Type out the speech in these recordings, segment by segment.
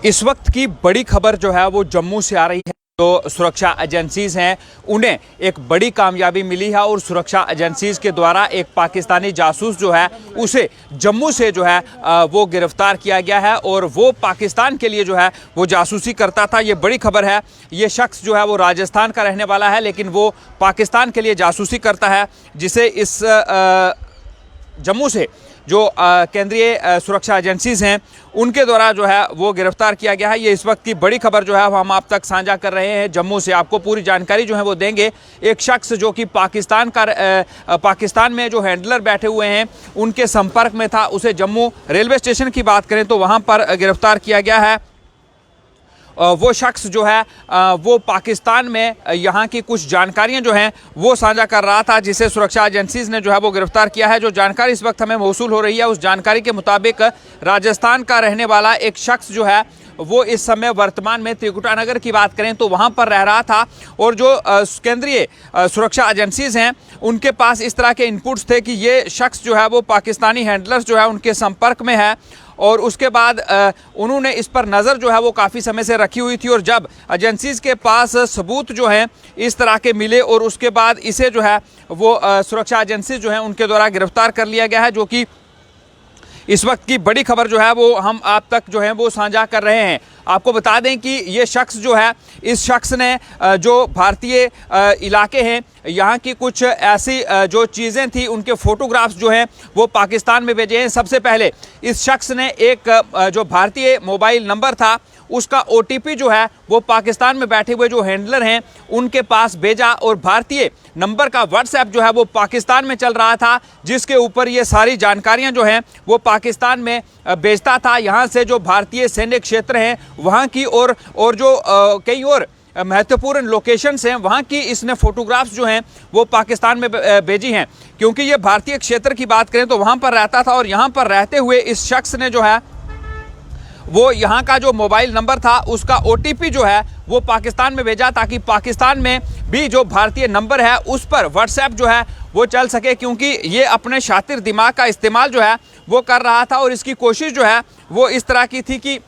इस वक्त की बड़ी खबर जो है वो जम्मू से आ रही है। जो सुरक्षा एजेंसीज हैं उन्हें एक बड़ी कामयाबी मिली है और सुरक्षा एजेंसीज के द्वारा एक पाकिस्तानी जासूस जो है उसे जम्मू से जो है वो गिरफ्तार किया गया है और वो पाकिस्तान के लिए जो है वो जासूसी करता था। ये बड़ी खबर है। ये शख्स जो है वो राजस्थान का रहने वाला है लेकिन वो पाकिस्तान के लिए जासूसी करता है, जिसे इस जम्मू से जो केंद्रीय सुरक्षा एजेंसीज हैं उनके द्वारा जो है वो गिरफ्तार किया गया है। ये इस वक्त की बड़ी खबर जो है वो हम आप तक साझा कर रहे हैं जम्मू से। आपको पूरी जानकारी जो है वो देंगे। एक शख्स जो कि पाकिस्तान में जो हैंडलर बैठे हुए हैं उनके संपर्क में था, उसे जम्मू रेलवे स्टेशन की बात करें तो वहाँ पर गिरफ्तार किया गया है। वो शख्स जो है वो पाकिस्तान में यहाँ की कुछ जानकारियाँ जो हैं वो साझा कर रहा था, जिसे सुरक्षा एजेंसीज ने जो है वो गिरफ्तार किया है। जो जानकारी इस वक्त हमें मौसूल हो रही है उस जानकारी के मुताबिक राजस्थान का रहने वाला एक शख्स जो है वो इस समय वर्तमान में त्रिकुटानगर की बात करें तो वहाँ पर रह रहा था और जो केंद्रीय सुरक्षा एजेंसीज हैं उनके पास इस तरह के इनपुट्स थे कि ये शख्स जो है वो पाकिस्तानी हैंडलर्स जो है उनके संपर्क में है और उसके बाद उन्होंने इस पर नज़र जो है वो काफ़ी समय से रखी हुई थी। और जब एजेंसीज के पास सबूत जो हैं इस तरह के मिले और उसके बाद इसे जो है वो सुरक्षा एजेंसीज जो हैं उनके द्वारा गिरफ्तार कर लिया गया है। जो कि इस वक्त की बड़ी खबर जो है वो हम आप तक जो है वो साझा कर रहे हैं। आपको बता दें कि ये शख्स जो है इस शख्स ने जो भारतीय इलाके हैं यहाँ की कुछ ऐसी जो चीज़ें थी उनके फ़ोटोग्राफ्स जो हैं वो पाकिस्तान में भेजे हैं। सबसे पहले इस शख्स ने एक जो भारतीय मोबाइल नंबर था उसका OTP जो है वो पाकिस्तान में बैठे हुए जो हैंडलर हैं उनके पास भेजा और भारतीय नंबर का WhatsApp जो है वो पाकिस्तान में चल रहा था, जिसके ऊपर ये सारी जानकारियां जो हैं वो पाकिस्तान में भेजता था। यहाँ से जो भारतीय सैन्य क्षेत्र हैं वहाँ की और जो कई और महत्वपूर्ण लोकेशंस हैं वहाँ की इसने फ़ोटोग्राफ्स जो हैं वो पाकिस्तान में भेजी हैं। क्योंकि ये भारतीय क्षेत्र की बात करें तो वहाँ पर रहता था और यहाँ पर रहते हुए इस शख्स ने जो है वो यहाँ का जो मोबाइल नंबर था उसका OTP जो है वो पाकिस्तान में भेजा ताकि पाकिस्तान में भी जो भारतीय नंबर है उस पर WhatsApp जो है वो चल सके। क्योंकि ये अपने शातिर दिमाग का इस्तेमाल जो है वो कर रहा था और इसकी कोशिश जो है वो इस तरह की थी कि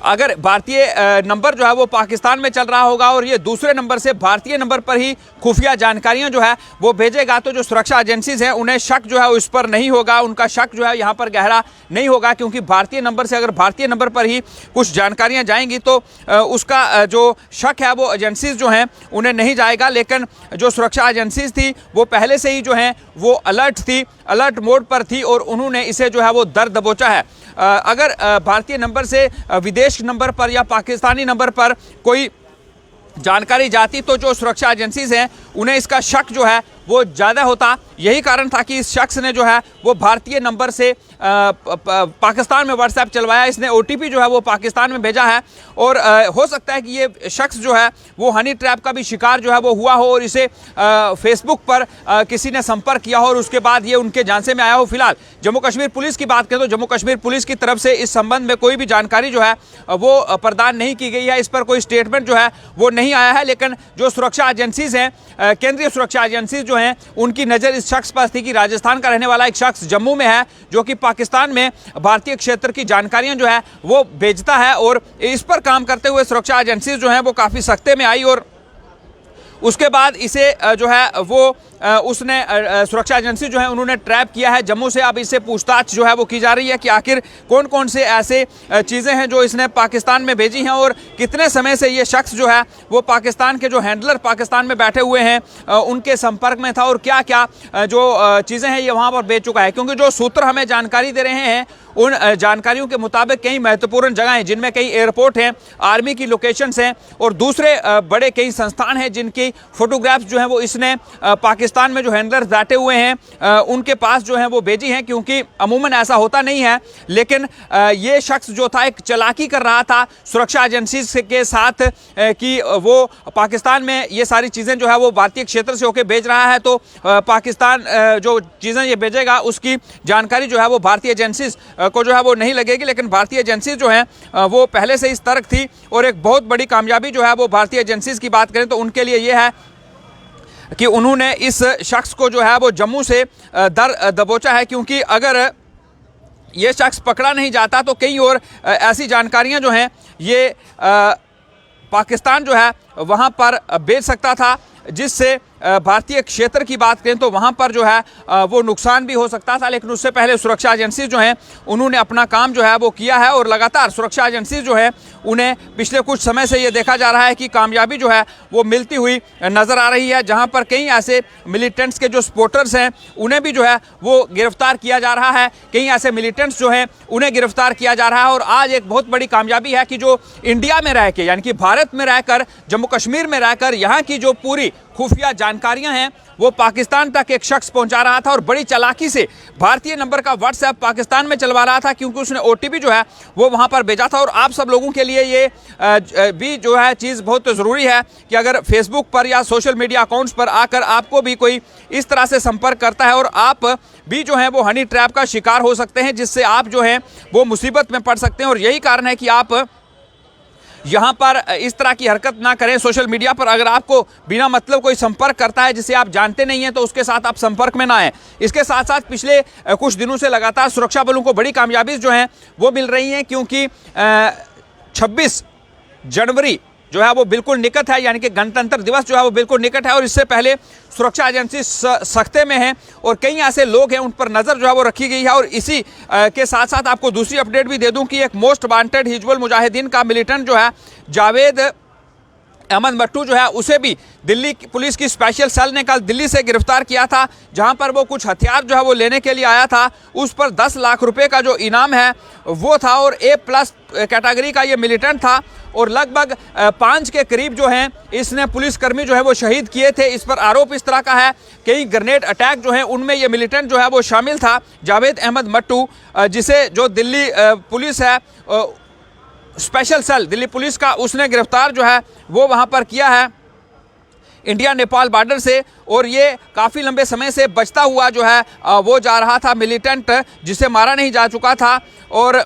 अगर भारतीय नंबर जो है वो पाकिस्तान में चल रहा होगा और ये दूसरे नंबर से भारतीय नंबर पर ही खुफिया जानकारियां जो है वो भेजेगा तो जो सुरक्षा एजेंसीज हैं उन्हें शक जो है उस पर नहीं होगा, उनका शक जो है यहाँ पर गहरा नहीं होगा। क्योंकि भारतीय नंबर से अगर भारतीय नंबर पर ही कुछ जानकारियां जाएंगी तो उसका जो शक है वो एजेंसीज जो हैं उन्हें नहीं जाएगा। लेकिन जो सुरक्षा एजेंसीज थी वो पहले से ही जो हैं वो अलर्ट मोड पर थी और उन्होंने इसे जो है वो दर दबोचा है। अगर भारतीय नंबर से विदेश नंबर पर या पाकिस्तानी नंबर पर कोई जानकारी जाती तो जो सुरक्षा एजेंसीज हैं उन्हें इसका शक जो है वो ज़्यादा होता। यही कारण था कि इस शख्स ने जो है वो भारतीय नंबर से पाकिस्तान में WhatsApp चलवाया। इसने OTP जो है वो पाकिस्तान में भेजा है और हो सकता है कि ये शख्स जो है वो हनी ट्रैप का भी शिकार जो है वो हुआ हो और इसे फेसबुक पर किसी ने संपर्क किया हो और उसके बाद ये उनके झांसे में आया हो। फिलहाल जम्मू कश्मीर पुलिस की बात करें तो जम्मू कश्मीर पुलिस की तरफ से इस संबंध में कोई भी जानकारी जो है वो प्रदान नहीं की गई है। इस पर कोई स्टेटमेंट जो है वो नहीं आया है। लेकिन जो सुरक्षा एजेंसीज हैं केंद्रीय सुरक्षा एजेंसीज जो हैं उनकी नज़र इस शख्स पर थी कि राजस्थान का रहने वाला एक शख्स जम्मू में है जो कि पाकिस्तान में भारतीय क्षेत्र की जानकारियां जो है वो भेजता है। और इस पर काम करते हुए सुरक्षा एजेंसीज जो हैं वो काफ़ी सख्ते में आई और उसके बाद इसे जो है वो उसने सुरक्षा एजेंसी जो है उन्होंने ट्रैप किया है जम्मू से। अब इससे पूछताछ जो है वो की जा रही है कि आखिर कौन कौन से ऐसे चीज़ें हैं जो इसने पाकिस्तान में भेजी हैं और कितने समय से ये शख्स जो है वो पाकिस्तान के जो हैंडलर पाकिस्तान में बैठे हुए हैं उनके संपर्क में था और क्या क्या जो चीज़ें हैं ये वहाँ पर भेज चुका है। क्योंकि जो सूत्र हमें जानकारी दे रहे हैं उन जानकारियों के मुताबिक कई महत्वपूर्ण जगह हैं जिनमें कई एयरपोर्ट हैं, आर्मी की लोकेशंस हैं और दूसरे बड़े कई संस्थान हैं जिनकी फ़ोटोग्राफ्स जो हैं वो इसने पाकिस्तान में जो हैंडलर्स बैठे हुए हैं उनके पास जो हैं वो भेजी हैं। क्योंकि अमूमन ऐसा होता नहीं है लेकिन ये शख्स जो था एक चालाकी कर रहा था सुरक्षा एजेंसीज के साथ कि वो पाकिस्तान में ये सारी चीज़ें जो है वो भारतीय क्षेत्र से होकर भेज रहा है तो पाकिस्तान जो चीज़ें ये भेजेगा उसकी जानकारी जो है वो भारतीय एजेंसीज को जो है वो नहीं लगेगी। लेकिन भारतीय एजेंसीज जो हैं वो पहले से ही सतर्क थी और एक बहुत बड़ी कामयाबी जो है वो भारतीय एजेंसीज की बात करें तो उनके लिए ये है कि उन्होंने इस शख्स को जो है वो जम्मू से दर दबोचा है। क्योंकि अगर ये शख्स पकड़ा नहीं जाता तो कई और ऐसी जानकारियां जो हैं ये पाकिस्तान जो है वहाँ पर बेच सकता था, जिससे भारतीय क्षेत्र की बात करें तो वहाँ पर जो है वो नुकसान भी हो सकता था। लेकिन उससे पहले सुरक्षा एजेंसी जो हैं उन्होंने अपना काम जो है वो किया है और लगातार सुरक्षा एजेंसी जो है उन्हें पिछले कुछ समय से ये देखा जा रहा है कि कामयाबी जो है वो मिलती हुई नज़र आ रही है, जहाँ पर कई ऐसे मिलिटेंट्स के जो सपोर्टर्स हैं उन्हें भी जो है वो गिरफ्तार किया जा रहा है, कई ऐसे मिलिटेंट्स जो हैं उन्हें गिरफ्तार किया जा रहा है। और आज एक बहुत बड़ी कामयाबी है कि जो इंडिया में रह के यानी कि भारत में रहकर, जम्मू कश्मीर में रहकर यहाँ की जो पूरी खुफिया जानकारियां हैं वो पाकिस्तान तक एक शख्स पहुंचा रहा था और बड़ी चालाकी से भारतीय नंबर का व्हाट्सएप पाकिस्तान में चलवा रहा था, क्योंकि उसने ओटीपी जो है वो वहां पर भेजा था। और आप सब लोगों के लिए ये भी जो है चीज़ बहुत ज़रूरी है कि अगर फेसबुक पर या सोशल मीडिया अकाउंट्स पर आकर आपको भी कोई इस तरह से संपर्क करता है और आप भी जो है वो हनी ट्रैप का शिकार हो सकते हैं, जिससे आप जो हैं वो मुसीबत में पड़ सकते हैं। और यही कारण है कि आप यहाँ पर इस तरह की हरकत ना करें। सोशल मीडिया पर अगर आपको बिना मतलब कोई संपर्क करता है जिसे आप जानते नहीं हैं तो उसके साथ आप संपर्क में ना आएँ। इसके साथ साथ पिछले कुछ दिनों से लगातार सुरक्षा बलों को बड़ी कामयाबी जो हैं वो मिल रही हैं, क्योंकि 26 जनवरी जो है वो बिल्कुल निकट है, यानी कि गणतंत्र दिवस जो है वो बिल्कुल निकट है। और इससे पहले सुरक्षा एजेंसी सख्ते में है और कई ऐसे लोग हैं उन पर नज़र जो है वो रखी गई है। और इसी के साथ साथ आपको दूसरी अपडेट भी दे दूं कि एक मोस्ट वांटेड हिजबुल मुजाहिदीन का मिलिटेंट जो है जावेद अहमद मट्टू जो है उसे भी दिल्ली पुलिस की स्पेशल सेल ने कल दिल्ली से गिरफ्तार किया था, जहां पर वो कुछ हथियार जो है वो लेने के लिए आया था। उस पर 10 लाख रुपए का जो इनाम है वो था और A+ कैटेगरी का ये मिलिटेंट था और लगभग 5 के करीब जो हैं इसने पुलिसकर्मी जो है वो शहीद किए थे। इस पर आरोप इस तरह का है कई ग्रेनेड अटैक जो हैं उनमें ये मिलिटेंट जो है वो शामिल था, जावेद अहमद मट्टू, जिसे जो दिल्ली पुलिस है स्पेशल सेल दिल्ली पुलिस का उसने गिरफ्तार जो है वो वहाँ पर किया है इंडिया नेपाल बॉर्डर से। और ये काफ़ी लंबे समय से बचता हुआ जो है वो जा रहा था मिलिटेंट, जिसे मारा नहीं जा चुका था। और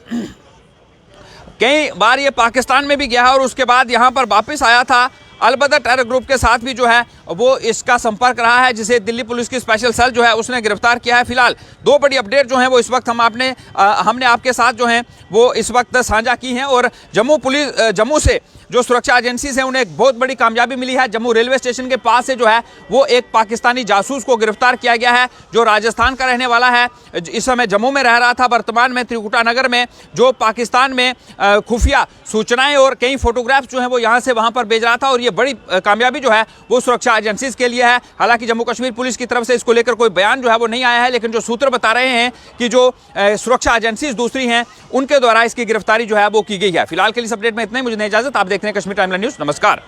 कई बार ये पाकिस्तान में भी गया है और उसके बाद यहाँ पर वापस आया था। अलबत्ता टेरर ग्रुप के साथ भी जो है वो इसका संपर्क रहा है, जिसे दिल्ली पुलिस की स्पेशल सेल जो है उसने गिरफ्तार किया है। फिलहाल 2 बड़ी अपडेट जो हैं वो इस वक्त हमने आपके साथ जो हैं वो इस वक्त साझा की हैं। और जम्मू से जो सुरक्षा एजेंसीज हैं उन्हें एक बहुत बड़ी कामयाबी मिली है। जम्मू रेलवे स्टेशन के पास से जो है वो एक पाकिस्तानी जासूस को गिरफ्तार किया गया है, जो राजस्थान का रहने वाला है, इस समय जम्मू में रह रहा था, वर्तमान में त्रिकुटा नगर में, जो पाकिस्तान में खुफिया सूचनाएं और कई फोटोग्राफ्स जो हैं वो यहाँ से वहाँ पर भेज रहा था। और ये बड़ी कामयाबी जो है वो सुरक्षा एजेंसीज के लिए है। हालांकि जम्मू कश्मीर पुलिस की तरफ से इसको लेकर कोई बयान जो है वो नहीं आया है, लेकिन जो सूत्र बता रहे हैं कि जो सुरक्षा एजेंसीज दूसरी हैं उनके द्वारा इसकी गिरफ्तारी जो है वो की गई है। फिलहाल के लिए इस अपडेट में इतना ही। मुझे इजाजत, आप देख रहे हैं कश्मीर टाइमलाइन न्यूज़। नमस्कार।